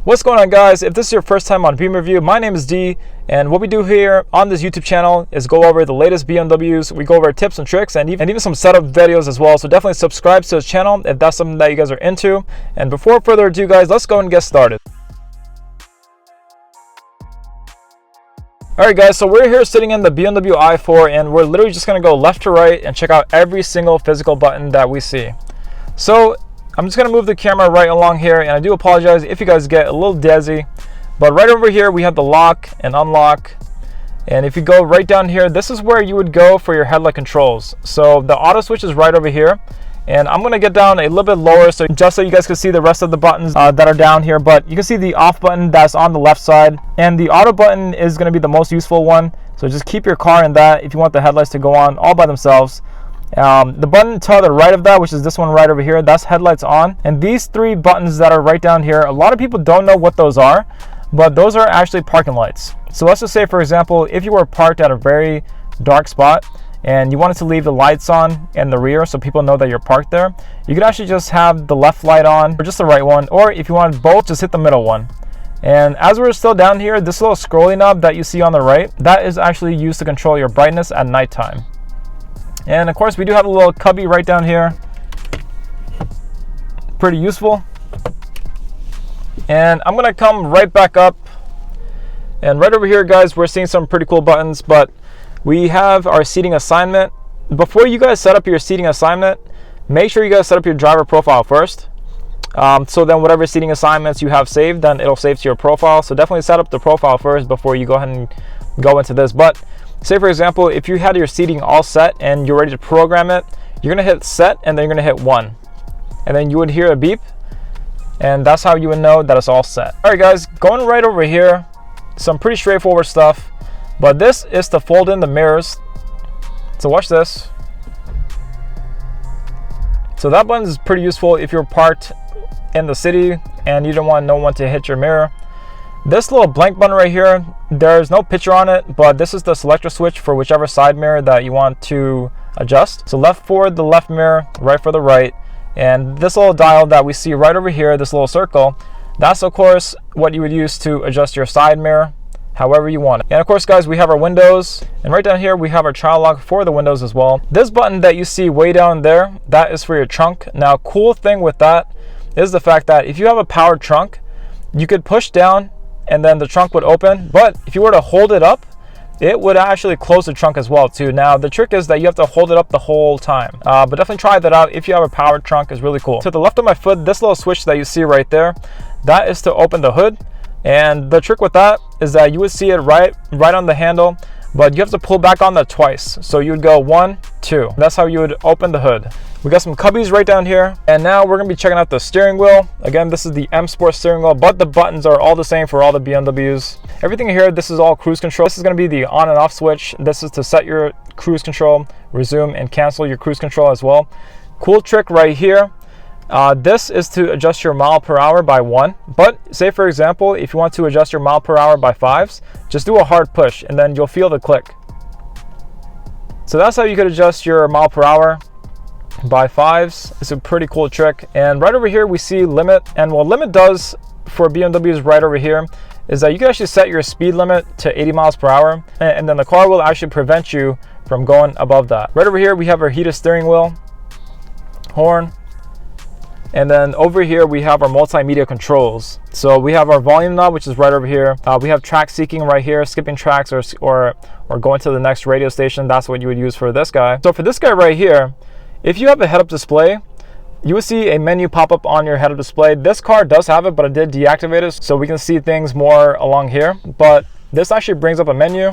What's going on, guys? If this is your first time on BeamerView, my name is D, and what we do here on this YouTube channel is go over the latest BMWs. We go over tips and tricks and even some setup videos as well. So definitely subscribe to this channel if that's something that you guys are into. And before further ado, guys, let's go and get started. Alright guys, so we're here sitting in the BMW i4 and we're literally just going to go left to right and check out every single physical button that we see. So I'm just going to move the camera right along here, and I do apologize if you guys get a little dizzy, but right over here we have the lock and unlock. And if you go right down here, this is where you would go for your headlight controls. So the auto switch is right over here, and I'm going to get down a little bit lower so you guys can see the rest of the buttons that are down here. But you can see the off button that's on the left side, and the auto button is going to be the most useful one. So just keep your car in that if you want the headlights to go on all by themselves. The button to the right of that, which is this one right over here, that's headlights on. And these three buttons that are right down here, a lot of people don't know what those are, but those are actually parking lights. So let's just say, for example, if you were parked at a very dark spot and you wanted to leave the lights on in the rear so people know that you're parked there, you could actually just have the left light on or just the right one, or if you wanted both, just hit the middle one. And as we're still down here, this little scrolling knob that you see on the right, that is actually used to control your brightness at nighttime. And of course, we do have a little cubby right down here. Pretty useful. And I'm gonna come right back up. And right over here, guys, we're seeing some pretty cool buttons, but we have our seating assignment. Before you guys set up your seating assignment, make sure you guys set up your driver profile first. So then whatever seating assignments you have saved, then it'll save to your profile. So definitely set up the profile first before you go ahead and go into this. But say, for example, if you had your seating all set and you're ready to program it, you're going to hit set and then you're going to hit 1. And then you would hear a beep, and that's how you would know that it's all set. All right, guys, going right over here, some pretty straightforward stuff. But this is to fold in the mirrors. So watch this. So that button is pretty useful if you're parked in the city and you don't want no one to hit your mirror. This little blank button right here, there's no picture on it, but this is the selector switch for whichever side mirror that you want to adjust. So left for the left mirror, right for the right. And this little dial that we see right over here, this little circle, that's of course what you would use to adjust your side mirror however you want it. And of course, guys, we have our windows, and right down here we have our child lock for the windows as well. This button that you see way down there, that is for your trunk. Now, cool thing with that is the fact that if you have a powered trunk, you could push down and then the trunk would open, but if you were to hold it up, it would actually close the trunk as well too. Now the trick is that you have to hold it up the whole time, but definitely try that out if you have a powered trunk. It's really cool. To the left of my foot, this little switch that you see right there, that is to open the hood. And the trick with that is that you would see it right on the handle, but you have to pull back on that twice. So you would go 1, 2. That's how you would open the hood. We got some cubbies right down here, and now we're gonna be checking out the steering wheel. Again, this is the M Sport steering wheel, but the buttons are all the same for all the BMWs. Everything here, this is all cruise control. This is gonna be the on and off switch. This is to set your cruise control, resume and cancel your cruise control as well. Cool trick right here. This is to adjust your mile per hour by 1. But say, for example, if you want to adjust your mile per hour by 5s, just do a hard push and then you'll feel the click. So that's how you could adjust your mile per hour by 5s. It's a pretty cool trick. And right over here we see limit, and what limit does for BMWs right over here is that you can actually set your speed limit to 80 miles per hour, and then the car will actually prevent you from going above that. Right over here we have our heated steering wheel, horn, and then over here we have our multimedia controls. So we have our volume knob, which is right over here. We have track seeking right here, skipping tracks or going to the next radio station. That's what you would use for this guy. So for this guy right here, if you have a head-up display, you will see a menu pop up on your head-up display. This car does have it, but I did deactivate it so we can see things more along here. But this actually brings up a menu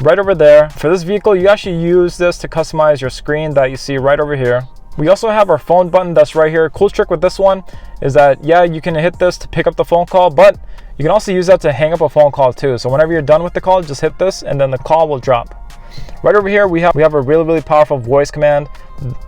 right over there. For this vehicle, you actually use this to customize your screen that you see right over here. We also have our phone button that's right here. Cool trick with this one is that, yeah, you can hit this to pick up the phone call, but you can also use that to hang up a phone call too. So whenever you're done with the call, just hit this and then the call will drop. Right over here, we have a really powerful voice command.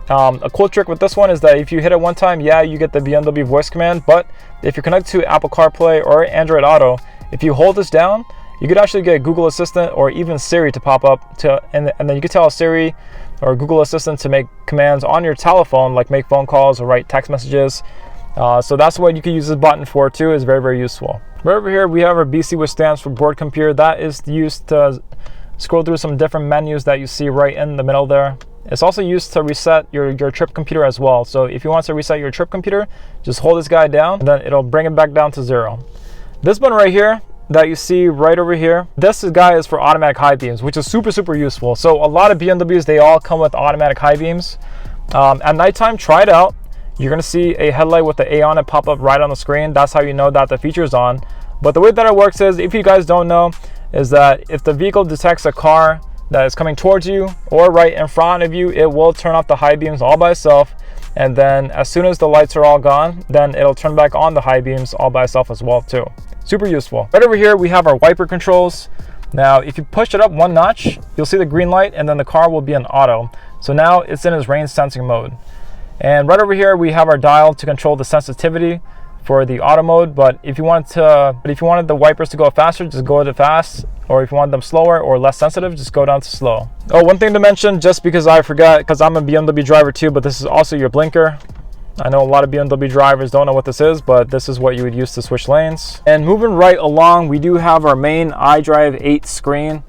A cool trick with this one is that if you hit it one time, yeah, you get the BMW voice command, but if you connect to Apple CarPlay or Android Auto, if you hold this down, you could actually get Google Assistant or even Siri to pop up and then you could tell Siri or Google Assistant to make commands on your telephone, like make phone calls or write text messages. So that's what you can use this button for too. It's very, very useful. Right over here we have our BC, which stands for board computer. That is used to scroll through some different menus that you see right in the middle there. It's also used to reset your trip computer as well. So if you want to reset your trip computer, just hold this guy down and then it'll bring it back down to 0. This button right here that you see right over here, this guy is for automatic high beams, which is super, super useful. So a lot of BMWs, they all come with automatic high beams. At nighttime, try it out. You're gonna see a headlight with the A on it pop up right on the screen. That's how you know that the feature is on. But the way that it works is, if you guys don't know, is that if the vehicle detects a car that is coming towards you or right in front of you, it will turn off the high beams all by itself. And then as soon as the lights are all gone, then it'll turn back on the high beams all by itself as well too. Super useful. Right over here we have our wiper controls. Now if you push it up one notch, you'll see the green light and then the car will be in auto. So now it's in its rain sensing mode. And right over here we have our dial to control the sensitivity for the auto mode. But if you wanted the wipers to go faster, just go to fast. Or if you want them slower or less sensitive, just go down to slow. Oh, one thing to mention, just because I forgot, because I'm a BMW driver too, but this is also your blinker. I know a lot of BMW drivers don't know what this is, but this is what you would use to switch lanes. And moving right along, we do have our main iDrive 8 screen.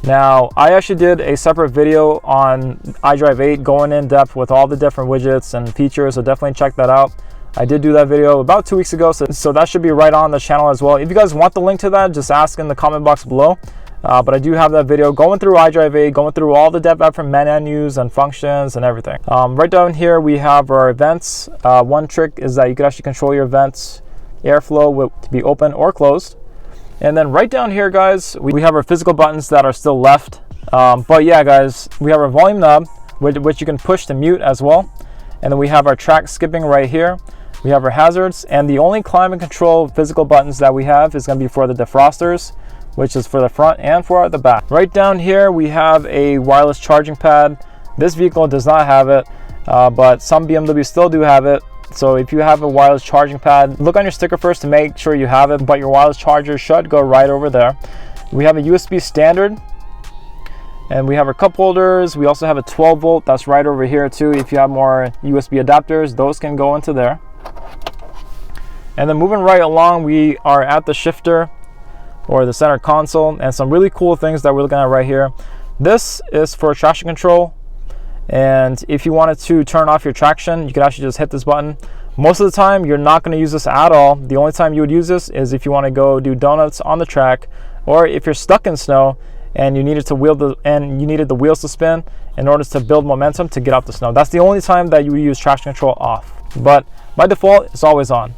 Now, I actually did a separate video on iDrive 8 going in depth with all the different widgets and features, so definitely check that out. I did do that video about 2 weeks ago, so that should be right on the channel as well. If you guys want the link to that, just ask in the comment box below. But I do have that video going through iDrive 8, going through all the different menus and functions and everything. Right down here we have our vents. One trick is that you can actually control your vents airflow to be open or closed. And then right down here, guys, we have our physical buttons that are still left. But yeah, guys, we have our volume knob, which you can push to mute as well. And then we have our track skipping right here. We have our hazards, and the only climate control physical buttons that we have is going to be for the defrosters, which is for the front and for the back. Right down here we have a wireless charging pad. This vehicle does not have it, but some BMWs still do have it. So if you have a wireless charging pad, look on your sticker first to make sure you have it, but your wireless charger should go right over there. We have a USB standard, and we have our cup holders. We also have a 12 volt that's right over here too. If you have more USB adapters, those can go into there. And then moving right along, we are at the shifter or the center console, and some really cool things that we're looking at right here. This is for traction control, and if you wanted to turn off your traction, you could actually just hit this button. Most of the time you're not going to use this at all. The only time you would use this is if you want to go do donuts on the track, or if you're stuck in snow and you needed the wheels to spin in order to build momentum to get up the snow. That's the only time that you would use traction control off, but by default it's always on.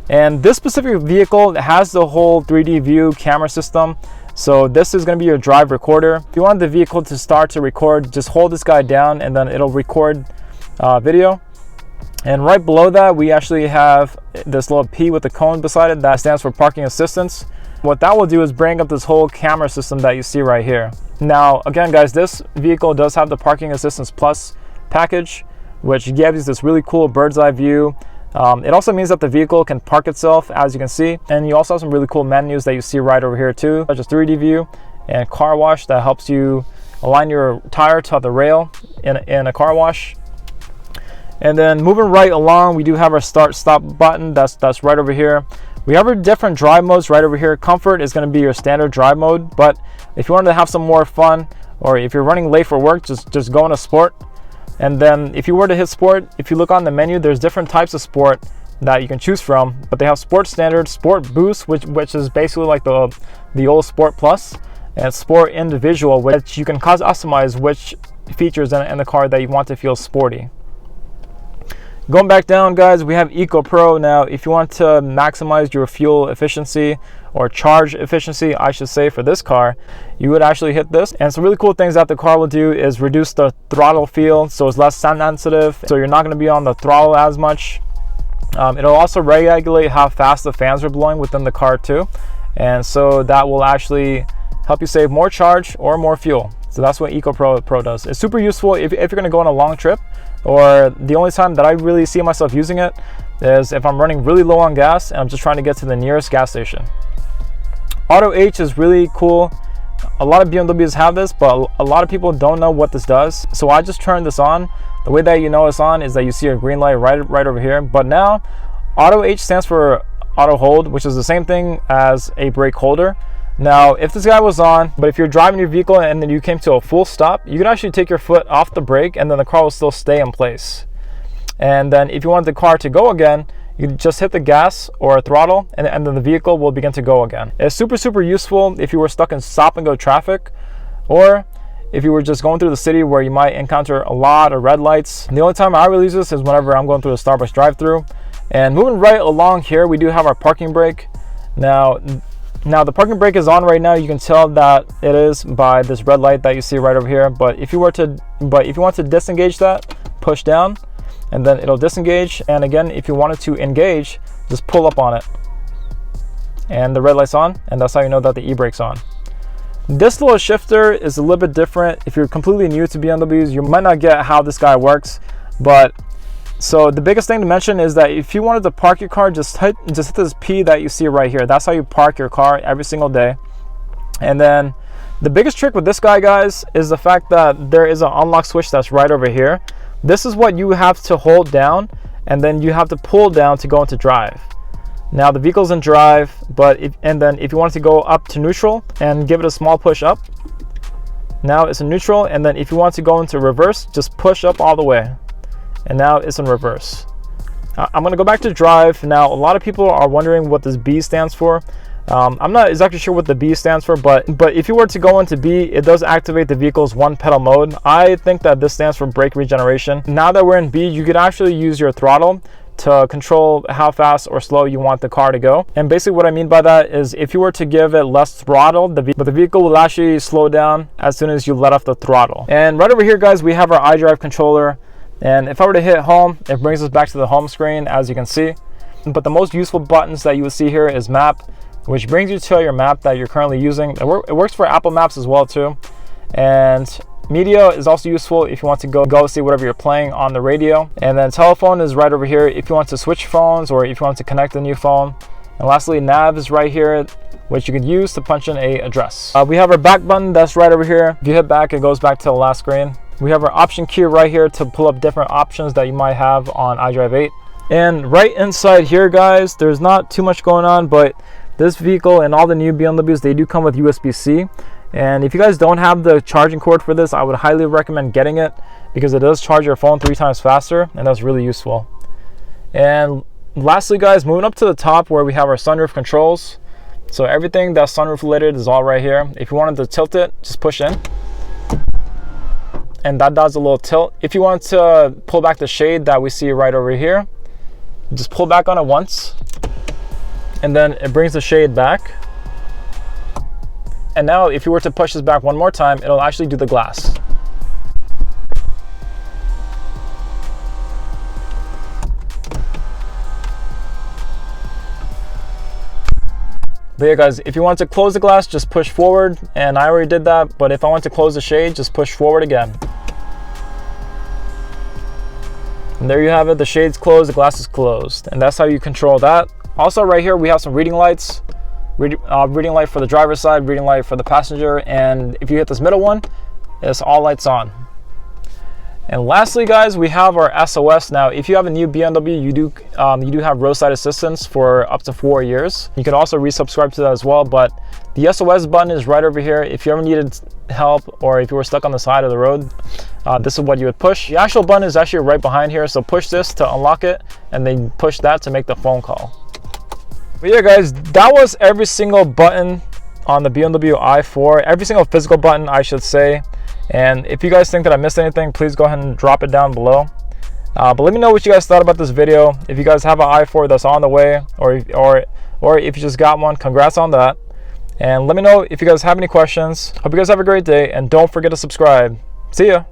And this specific vehicle has the whole 3D view camera system. So this is going to be your drive recorder. If you want the vehicle to start to record, just hold this guy down and then it'll record video. And right below that, we actually have this little P with a cone beside it that stands for parking assistance. What that will do is bring up this whole camera system that you see right here. Now, again, guys, this vehicle does have the Parking Assistance Plus package, which gives you this really cool bird's eye view. It also means that the vehicle can park itself, as you can see, and you also have some really cool menus that you see right over here too, such as 3D view and car wash that helps you align your tire to the rail in a car wash. And then moving right along, we do have our start stop button that's right over here. We have our different drive modes right over here. Comfort is going to be your standard drive mode, but if you wanted to have some more fun, or if you're running late for work, just go into sport. And then if you were to hit sport, if you look on the menu, there's different types of sport that you can choose from, but they have sport standard, sport boost, which is basically like the old sport plus, and sport individual, which you can customize which features in the car that you want to feel sporty. Going back down, guys, we have Eco Pro. Now, if you want to maximize your fuel efficiency or charge efficiency, I should say, for this car, you would actually hit this. And some really cool things that the car will do is reduce the throttle feel, so it's less sensitive, so you're not going to be on the throttle as much. It'll also regulate how fast the fans are blowing within the car too, and so that will actually help you save more charge or more fuel. So that's what Eco Pro does. It's super useful if you're going to go on a long trip, or the only time that I really see myself using it is if I'm running really low on gas and I'm just trying to get to the nearest gas station. Auto H is really cool. A lot of BMWs have this, but a lot of people don't know what this does. So I just turned this on. The way that you know it's on is that you see a green light right over here. But now Auto H stands for auto hold, which is the same thing as a brake holder. Now, if this guy was on, but if you're driving your vehicle and then you came to a full stop, you can actually take your foot off the brake and then the car will still stay in place. And then if you want the car to go again, you just hit the gas or throttle and then the vehicle will begin to go again. It's super useful if you were stuck in stop and go traffic, or if you were just going through the city where you might encounter a lot of red lights. The only time I really use this is whenever I'm going through a Starbucks drive-thru. And moving right along here, we do have our parking brake. Now the parking brake is on right now. You can tell that it is by this red light that you see right over here. But if you want to disengage that, push down and then it'll disengage. And again, if you wanted to engage, just pull up on it and the red light's on, and that's how you know that the e-brake's on. This little shifter is a little bit different. If you're completely new to BMWs, you might not get how this guy works. But so the biggest thing to mention is that if you wanted to park your car, just hit this P that you see right here. That's how you park your car every single day. And then the biggest trick with this guy, guys, is the fact that there is an unlock switch that's right over here. This is what you have to hold down, and then you have to pull down to go into drive. Now the vehicle's in drive, but if you want to go up to neutral and give it a small push up, now it's in neutral. And then if you want to go into reverse, just push up all the way, and now it's in reverse. I'm going to go back to drive. Now a lot of people are wondering what this B stands for. I'm not exactly sure what the B stands for, but if you were to go into B, it does activate the vehicle's one pedal mode. I think that this stands for brake regeneration. Now that we're in B, you could actually use your throttle to control how fast or slow you want the car to go. And basically what I mean by that is if you were to give it less throttle, the vehicle will actually slow down as soon as you let off the throttle. And right over here, guys, we have our iDrive controller. And if I were to hit home, it brings us back to the home screen, as you can see. But the most useful buttons that you will see here is map, which brings you to your map that you're currently using. It works for Apple Maps as well too. And media is also useful if you want to go see whatever you're playing on the radio. And then telephone is right over here if you want to switch phones or if you want to connect a new phone. And lastly, nav is right here, which you can use to punch in a address. We have our back button that's right over here. If you hit back, it goes back to the last screen. We have our option key right here to pull up different options that you might have on iDrive 8. And right inside here, guys, there's not too much going on, but this vehicle and all the new BMWs, they do come with USB-C. And if you guys don't have the charging cord for this, I would highly recommend getting it because it does charge your phone 3 times faster, and that's really useful. And lastly, guys, moving up to the top where we have our sunroof controls. So everything that's sunroof related is all right here. If you wanted to tilt it, just push in, and that does a little tilt. If you want to pull back the shade that we see right over here, just pull back on it once, and then it brings the shade back. And now if you were to push this back one more time, it'll actually do the glass. But yeah, guys, if you want to close the glass, just push forward, and I already did that. But if I want to close the shade, just push forward again. And there you have it, the shade's closed, the glass is closed, and that's how you control that. Also right here we have some reading lights. Reading light for the driver's side, reading light for the passenger, and if you hit this middle one, it's all lights on. And lastly, guys, we have our SOS. Now if you have a new BMW, you do have roadside assistance for up to 4 years. You can also resubscribe to that as well, but the SOS button is right over here. If you ever needed help or if you were stuck on the side of the road, this is what you would push. The actual button is actually right behind here, so push this to unlock it and then push that to make the phone call. But yeah, guys, that was every single button on the BMW i4, every single physical button, I should say. And if you guys think that I missed anything, please go ahead and drop it down below. But let me know what you guys thought about this video. If you guys have an i4 that's on the way, or if you just got one, congrats on that. And let me know if you guys have any questions. Hope you guys have a great day, and don't forget to subscribe. See ya.